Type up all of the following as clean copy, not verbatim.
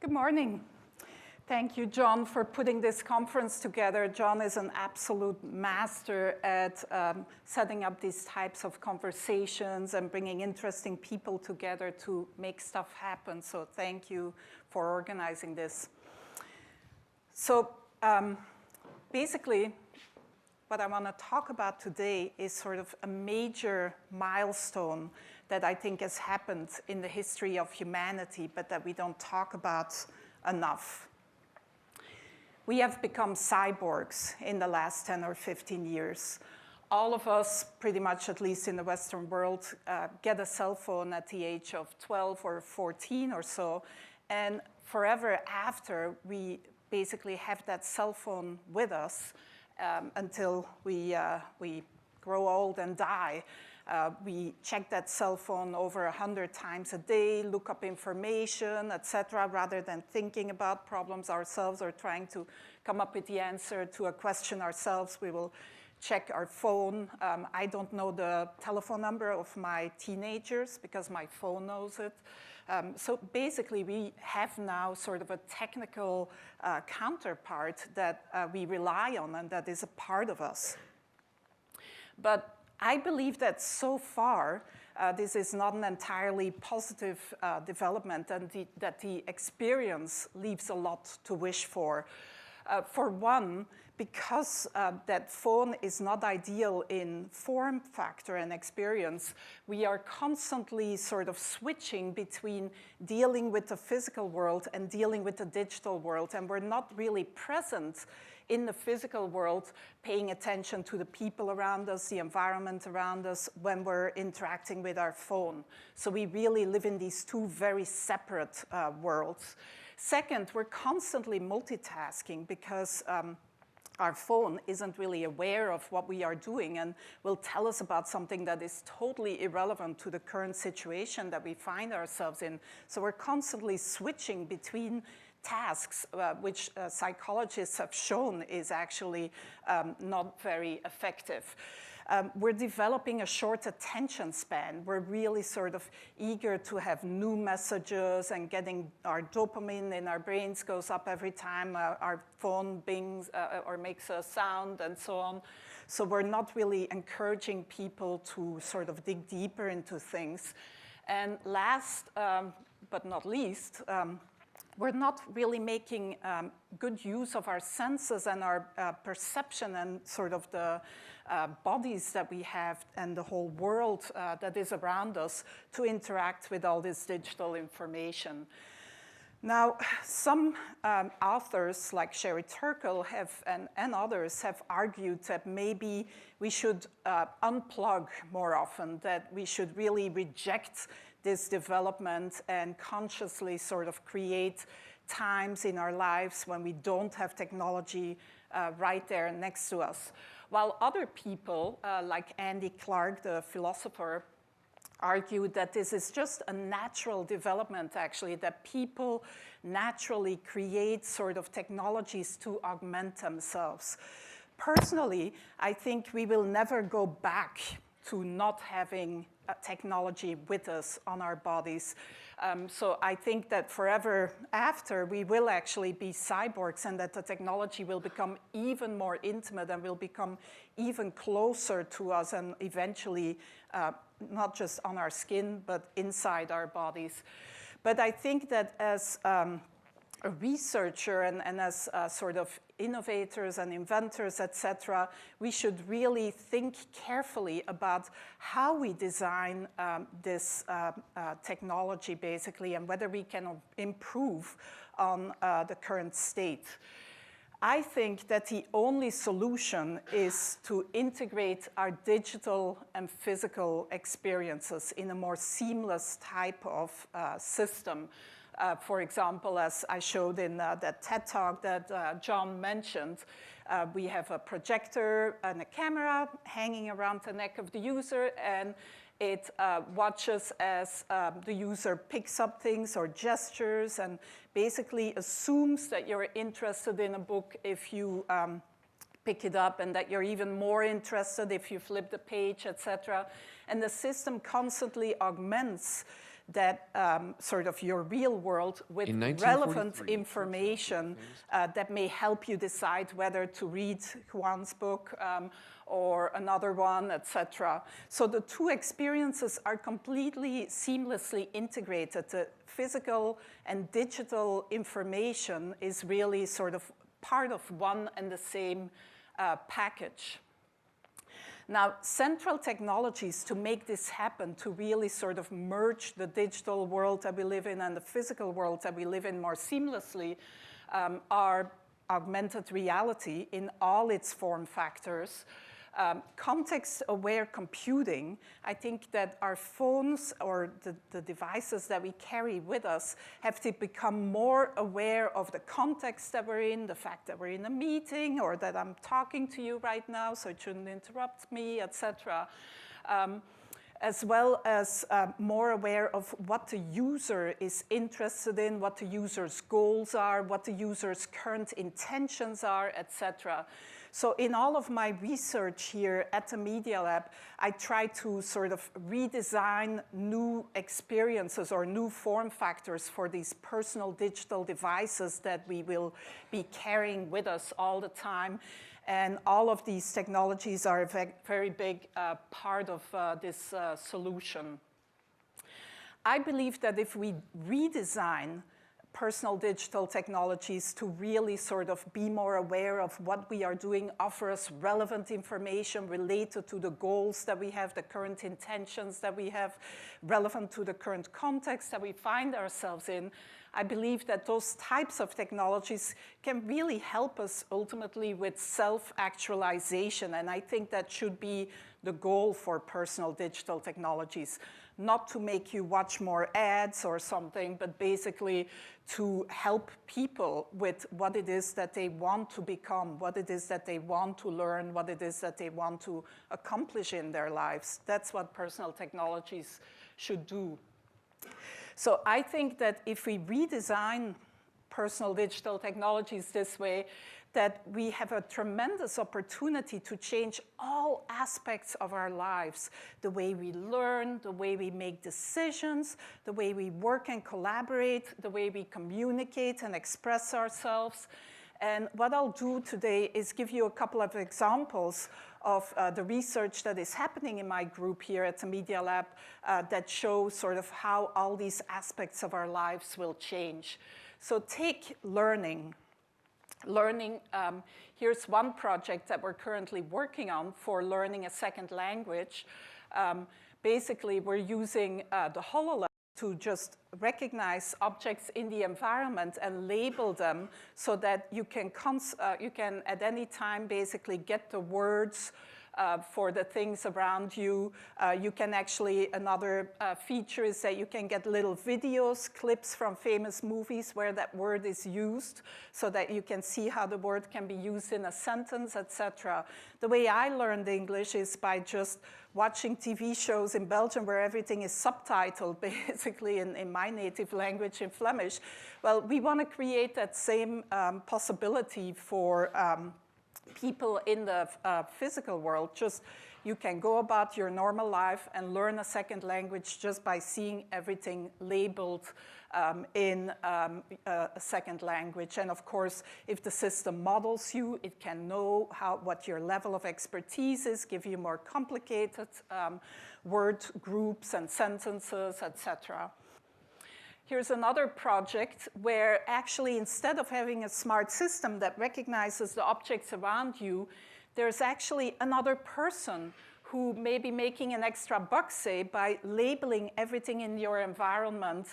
Good morning. Thank you, John, for putting this conference together. John is an absolute master at setting up these types of conversations and bringing interesting people together to make stuff happen. So thank you for organizing this. So basically, what I want to talk about today is sort of a major milestone that I think has happened in the history of humanity, but that we don't talk about enough. We have become cyborgs in the last 10 or 15 years. All of us, pretty much at least in the Western world, get a cell phone at the age of 12 or 14 or so, and forever after, we basically have that cell phone with us until we grow old and die. We check that cell phone over 100 times a day, look up information, etc., rather than thinking about problems ourselves or trying to come up with the answer to a question ourselves. We will check our phone. I don't know the telephone number of my teenagers because my phone knows it. So basically, we have now sort of a technical counterpart that we rely on and that is a part of us. But I believe that so far, this is not an entirely positive development and that the experience leaves a lot to wish for. For one, because that phone is not ideal in form factor and experience, we are constantly sort of switching between dealing with the physical world and dealing with the digital world. And we're not really present in the physical world, paying attention to the people around us, the environment around us when we're interacting with our phone. So we really live in these two very separate worlds. Second, we're constantly multitasking because our phone isn't really aware of what we are doing and will tell us about something that is totally irrelevant to the current situation that we find ourselves in. So we're constantly switching between tasks, which psychologists have shown is actually not very effective. We're developing a short attention span. We're really sort of eager to have new messages and getting our dopamine in our brains goes up every time our phone bings or makes a sound and so on. So we're not really encouraging people to sort of dig deeper into things. And last but not least, we're not really making good use of our senses and our perception and sort of the bodies that we have and the whole world that is around us to interact with all this digital information. Now, some authors like Sherry Turkle and others have argued that maybe we should unplug more often, that we should really reject this development and consciously sort of create times in our lives when we don't have technology right there next to us. While other people, like Andy Clark, the philosopher, argued that this is just a natural development, actually, that people naturally create sort of technologies to augment themselves. Personally, I think we will never go back to not having technology with us on our bodies. So I think that forever after, we will actually be cyborgs and that the technology will become even more intimate and will become even closer to us and eventually not just on our skin, but inside our bodies. But I think that as a researcher and as sort of innovators and inventors, etc., we should really think carefully about how we design this technology, basically, and whether we can improve on the current state. I think that the only solution is to integrate our digital and physical experiences in a more seamless type of system. For example, as I showed in that TED Talk that John mentioned, we have a projector and a camera hanging around the neck of the user, and it watches as the user picks up things or gestures and basically assumes that you're interested in a book if you pick it up and that you're even more interested if you flip the page, etc. And the system constantly augments that sort of your real world with relevant information that may help you decide whether to read Juan's book or another one, etc. So the two experiences are completely seamlessly integrated. The physical and digital information is really sort of part of one and the same package. Now, central technologies to make this happen, to really sort of merge the digital world that we live in and the physical world that we live in more seamlessly, are augmented reality in all its form factors. Context-aware computing, I think that our phones or the devices that we carry with us have to become more aware of the context that we're in, the fact that we're in a meeting or that I'm talking to you right now, so it shouldn't interrupt me, etc. As well as more aware of what the user is interested in, what the user's goals are, what the user's current intentions are, etc. So in all of my research here at the Media Lab, I try to sort of redesign new experiences or new form factors for these personal digital devices that we will be carrying with us all the time. And all of these technologies are a very big part of this solution. I believe that if we redesign personal digital technologies to really sort of be more aware of what we are doing, offer us relevant information related to the goals that we have, the current intentions that we have, relevant to the current context that we find ourselves in, I believe that those types of technologies can really help us ultimately with self-actualization. And I think that should be the goal for personal digital technologies. Not to make you watch more ads or something, but basically to help people with what it is that they want to become, what it is that they want to learn, what it is that they want to accomplish in their lives. That's what personal technologies should do. So I think that if we redesign personal digital technologies this way, that we have a tremendous opportunity to change all aspects of our lives. The way we learn, the way we make decisions, the way we work and collaborate, the way we communicate and express ourselves. And what I'll do today is give you a couple of examples of the research that is happening in my group here at the Media Lab that show sort of how all these aspects of our lives will change. So take learning. Here's one project that we're currently working on for learning a second language. Basically, we're using the HoloLens to just recognize objects in the environment and label them so that you can at any time basically get the words for the things around you. You can actually, another feature is that you can get little videos, clips from famous movies where that word is used so that you can see how the word can be used in a sentence, etc. The way I learned English is by just watching TV shows in Belgium where everything is subtitled, basically in my native language, in Flemish. Well, we want to create that same possibility for people in the physical world. Just you can go about your normal life and learn a second language just by seeing everything labeled in a second language. And of course, if the system models you, it can know what your level of expertise is, give you more complicated word groups and sentences, etc. Here's another project where actually instead of having a smart system that recognizes the objects around you, there's actually another person who may be making an extra buck, say, by labeling everything in your environment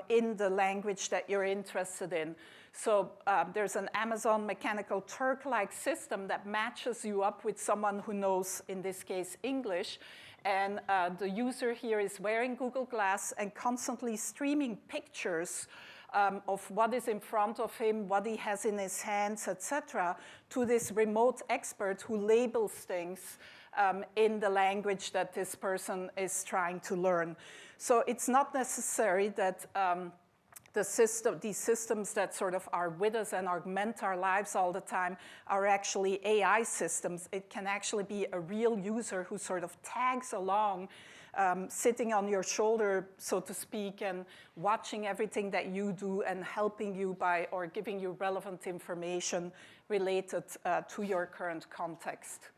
in the language that you're interested in. So there's an Amazon Mechanical Turk-like system that matches you up with someone who knows, in this case, English. And the user here is wearing Google Glass and constantly streaming pictures of what is in front of him, what he has in his hands, etc., to this remote expert who labels things in the language that this person is trying to learn. So it's not necessary that these systems that sort of are with us and augment our lives all the time are actually AI systems. It can actually be a real user who sort of tags along sitting on your shoulder, so to speak, and watching everything that you do and helping you by, or giving you relevant information related to your current context.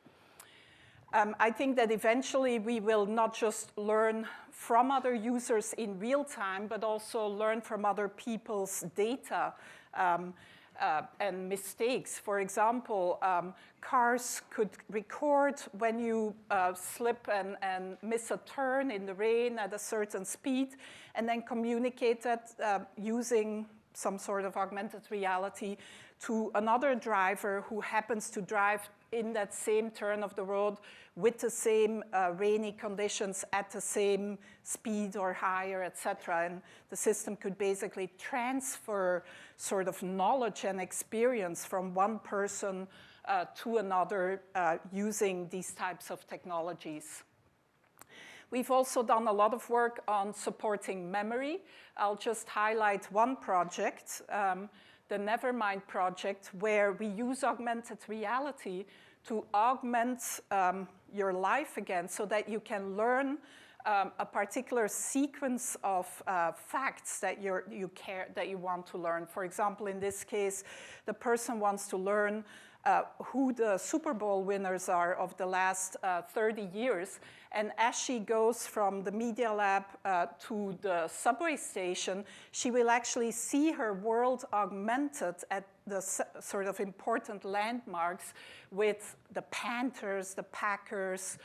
I think that eventually we will not just learn from other users in real time, but also learn from other people's data and mistakes. For example, cars could record when you slip and miss a turn in the rain at a certain speed, and then communicate that using some sort of augmented reality to another driver who happens to drive in that same turn of the road with the same rainy conditions at the same speed or higher, et cetera. And the system could basically transfer sort of knowledge and experience from one person to another using these types of technologies. We've also done a lot of work on supporting memory. I'll just highlight one project, the Nevermind project, where we use augmented reality to augment your life again so that you can learn a particular sequence of facts that you want to learn. For example, in this case, the person wants to learn who the Super Bowl winners are of the last 30 years. And as she goes from the Media Lab to the subway station, she will actually see her world augmented at the sort of important landmarks with the Panthers, the Packers,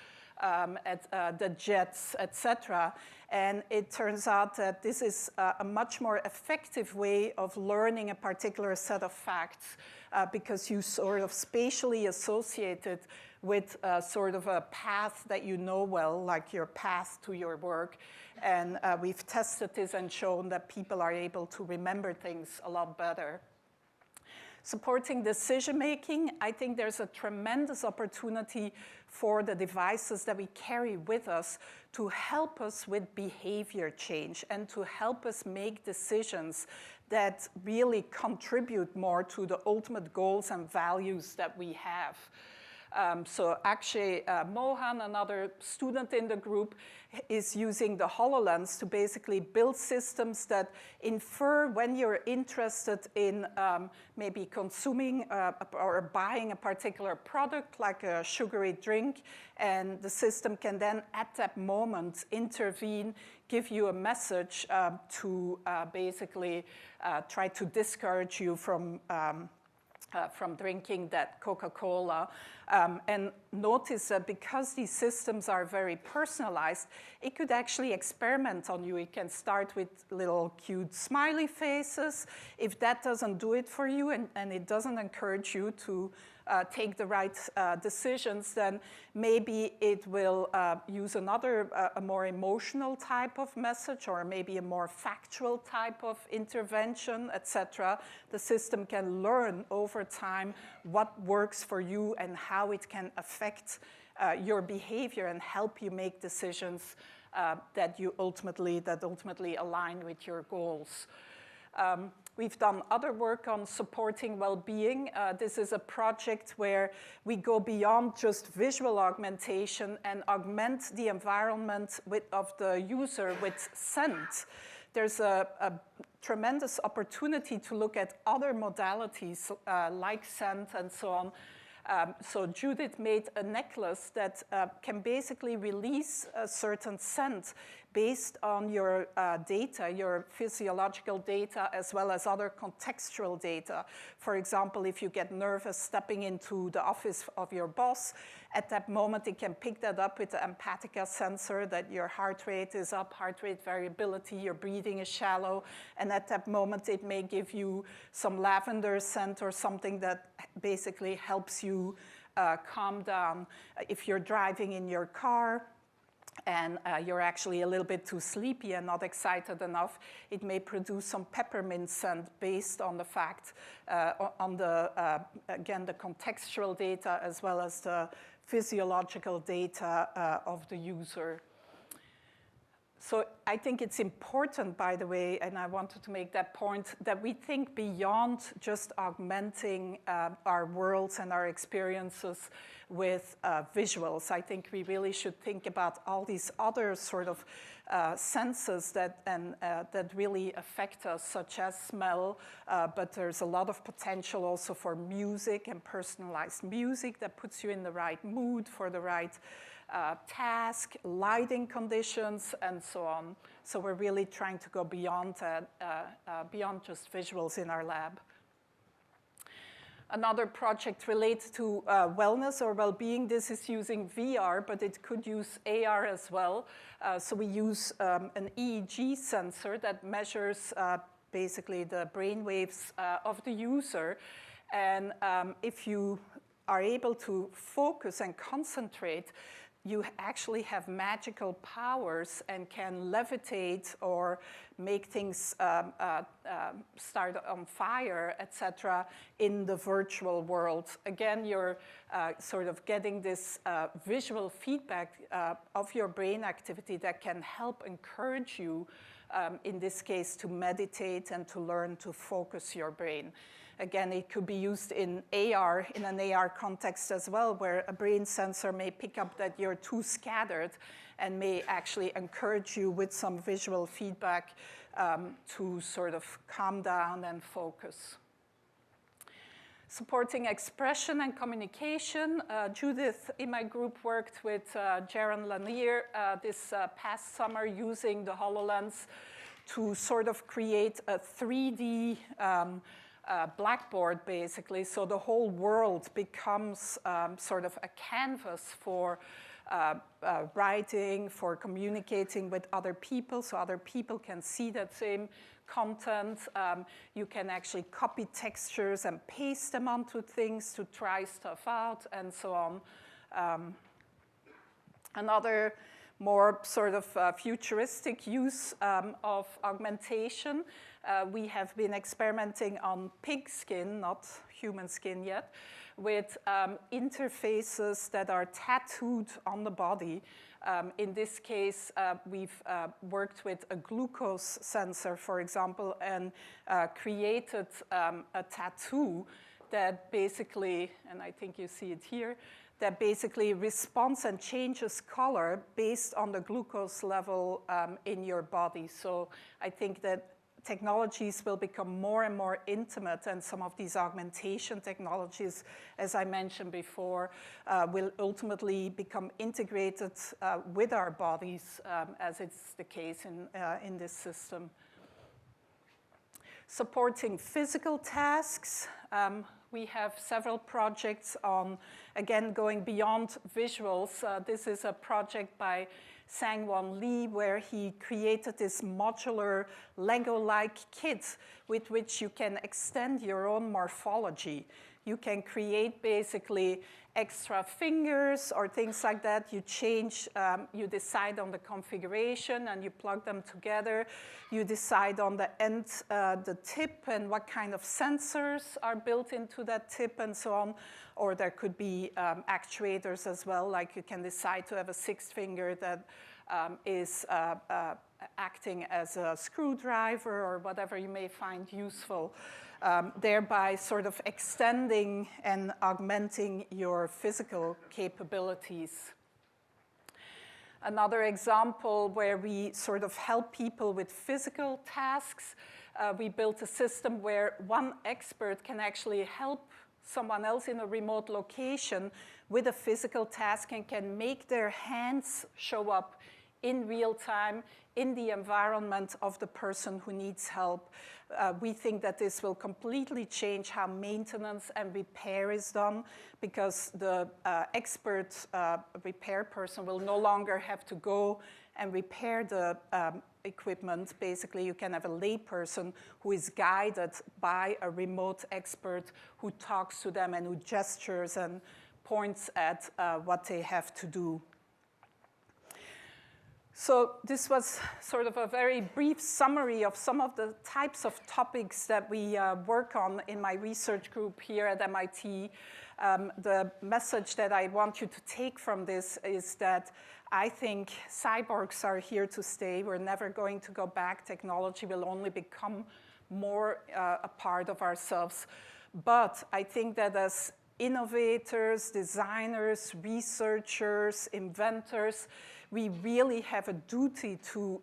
the Jets, etc. And it turns out that this is a much more effective way of learning a particular set of facts because you sort of spatially associate it with sort of a path that you know well, like your path to your work. And we've tested this and shown that people are able to remember things a lot better. Supporting decision-making, I think there's a tremendous opportunity for the devices that we carry with us to help us with behavior change and to help us make decisions that really contribute more to the ultimate goals and values that we have. So actually, Mohan, another student in the group, is using the HoloLens to basically build systems that infer when you're interested in maybe consuming or buying a particular product, like a sugary drink, and the system can then, at that moment, intervene, give you a message to basically try to discourage you from drinking that Coca-Cola. And notice that because these systems are very personalized, it could actually experiment on you. It can start with little cute smiley faces. If that doesn't do it for you and it doesn't encourage you to take the right decisions, then maybe it will use another, a more emotional type of message, or maybe a more factual type of intervention, etc. The system can learn over time what works for you and how it can affect your behavior and help you make decisions that ultimately align with your goals. We've done other work on supporting well-being. This is a project where we go beyond just visual augmentation and augment the environment of the user with scent. There's a tremendous opportunity to look at other modalities like scent and so on. So Judith made a necklace that can basically release a certain scent based on your data, your physiological data, as well as other contextual data. For example, if you get nervous stepping into the office of your boss, at that moment it can pick that up with the empathetica sensor that your heart rate is up, heart rate variability, your breathing is shallow, and at that moment it may give you some lavender scent or something that basically helps you calm down. If you're driving in your car, and you're actually a little bit too sleepy and not excited enough, it may produce some peppermint scent based on the fact, again, the contextual data as well as the physiological data of the user. So I think it's important, by the way, and I wanted to make that point, that we think beyond just augmenting our worlds and our experiences with visuals. I think we really should think about all these other sort of senses that really affect us, such as smell, but there's a lot of potential also for music and personalized music that puts you in the right mood for the right task, lighting conditions, and so on. So we're really trying to go beyond that, beyond just visuals in our lab. Another project related to wellness or well-being. This is using VR, but it could use AR as well. So we use an EEG sensor that measures basically the brain waves of the user. And if you are able to focus and concentrate, you actually have magical powers and can levitate or make things start on fire, etc., in the virtual world. Again, you're sort of getting this visual feedback of your brain activity that can help encourage you, in this case, to meditate and to learn to focus your brain. Again, it could be used in AR, in an AR context as well, where a brain sensor may pick up that you're too scattered and may actually encourage you with some visual feedback to sort of calm down and focus. Supporting expression and communication. Judith in my group worked with Jaron Lanier this past summer using the HoloLens to sort of create a 3D blackboard, basically. So the whole world becomes sort of a canvas for writing, for communicating with other people, so other people can see that same content. You can actually copy textures and paste them onto things to try stuff out, and so on. Another more sort of futuristic use of augmentation. We have been experimenting on pig skin, not human skin yet, with interfaces that are tattooed on the body. In this case, we've worked with a glucose sensor, for example, and created a tattoo that basically, and I think you see it here, that basically responds and changes color based on the glucose level in your body. So I think that technologies will become more and more intimate, and some of these augmentation technologies, as I mentioned before, will ultimately become integrated with our bodies, as it's the case in this system. Supporting physical tasks. We have several projects on, again, going beyond visuals. This is a project by Sang-Won Lee, where he created this modular Lego-like kit with which you can extend your own morphology. You can create basically extra fingers or things like that. You change, you decide on the configuration and you plug them together. You decide on the end, the tip, and what kind of sensors are built into that tip and so on. Or there could be actuators as well, like you can decide to have a sixth finger that is acting as a screwdriver or whatever you may find useful. Thereby sort of extending and augmenting your physical capabilities. Another example where we sort of help people with physical tasks, we built a system where one expert can actually help someone else in a remote location with a physical task and can make their hands show up in real time in the environment of the person who needs help. We think that this will completely change how maintenance and repair is done, because the expert repair person will no longer have to go and repair the equipment. Basically, you can have a layperson who is guided by a remote expert who talks to them and who gestures and points at what they have to do. So this was sort of a very brief summary of some of the types of topics that we work on in my research group here at MIT. The message that I want you to take from this is that I think cyborgs are here to stay. We're never going to go back. Technology will only become more a part of ourselves. But I think that as innovators, designers, researchers, inventors, we really have a duty to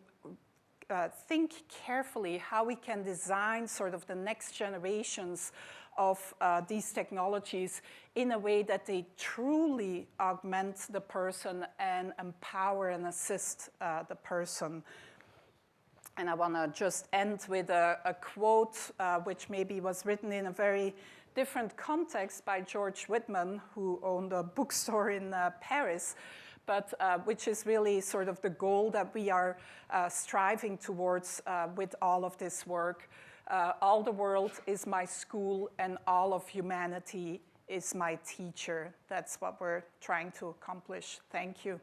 think carefully how we can design sort of the next generations of these technologies in a way that they truly augment the person and empower and assist the person. And I want to just end with a quote which maybe was written in a very different context by George Whitman, who owned a bookstore in Paris, but which is really sort of the goal that we are striving towards with all of this work. All the world is my school, and all of humanity is my teacher. That's what we're trying to accomplish. Thank you.